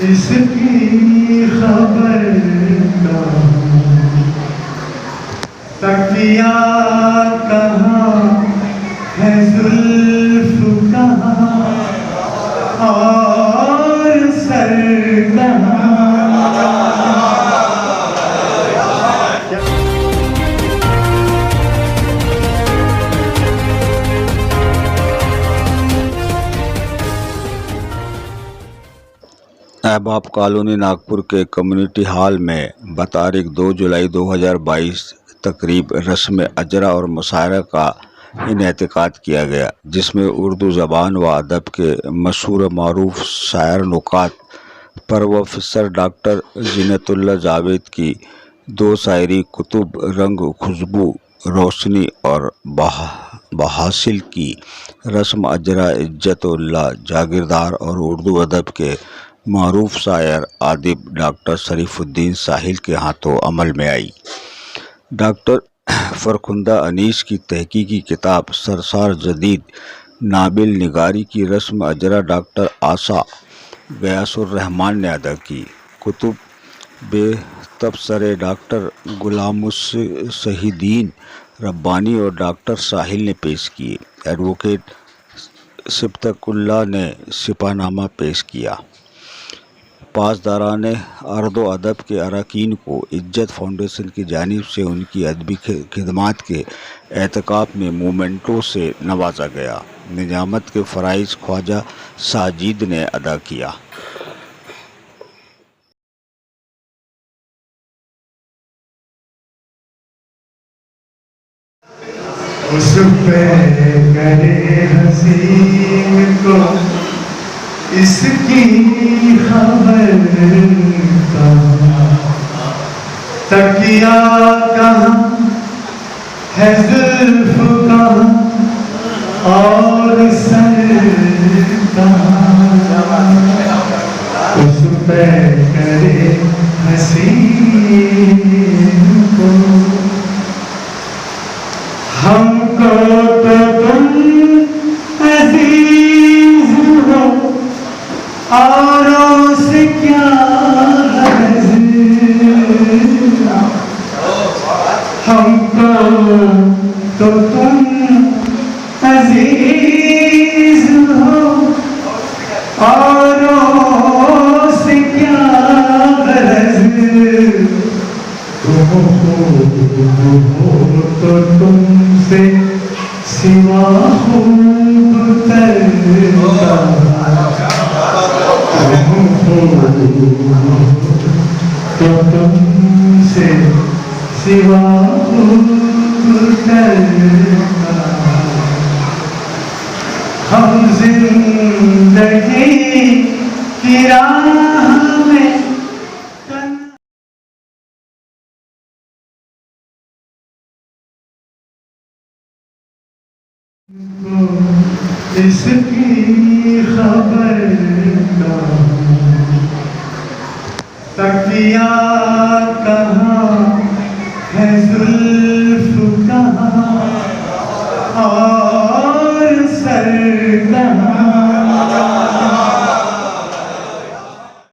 इसकी खबर का तकिया कहाँ है, जुल्फ कहाँ और सर कहाँ। अहबाब कॉलोनी नागपुर के कम्युनिटी हॉल में बतारीख 2 जुलाई 2022 तकरीब रस्म अजरा और मुशायरा का इनेतिकाद किया गया, जिसमें उर्दू ज़बान व अदब के मशहूर मारूफ शायर नुकात प्रोफेसर डॉक्टर ज़ीनतुल्लाह जावेद की दो शायरी कुतुब रंग खुशबू रोशनी और बहासिल की रस्म अजरा इज्जतुल्लाह जागीरदार और उर्दू अदब के मारूफ शायर आदिब डॉक्टर शरीफुद्दीन साहिल के हाथों अमल में आई। डॉक्टर फरखुंदा अनीस की तहकीकी किताब सरसार जदीद नाबिल निगारी की रस्म अजरा डॉक्टर आशा गयासुर रहमान ने अदा की। कुतुब बेतबसरे डॉक्टर गुलामुस्सहीदीन रब्बानी और डॉक्टर साहिल ने पेश किए। एडवोकेट सिब्तकुल्ला ने सिपाहनामा पेश किया। पासदारान अर्दो अदब के अरकान को इज्जत फाउंडेशन की जानिब से उनकी अदबी खिदमात के एहतिकाफ में मोमेंटो से नवाजा गया। निजामत के फ़राइज़ ख्वाजा साजिद ने अदा किया। उस पे करे हसीन को इसकी खबर का तकिया कहाँ है, जुल्फ कहाँ और सर कहाँ। उस पे करे हसीन को हमको तो तुम अजीज हो औरों से क्या हर्ज। हमको तो तुम अजीज हो औरों से क्या हर्ज। तुम हो तो तुमसे सिवा खूब तरता। तो तुमसे सिवा खूब तरता। हम जिंदगी की राह में इसकी खबर का तकिया का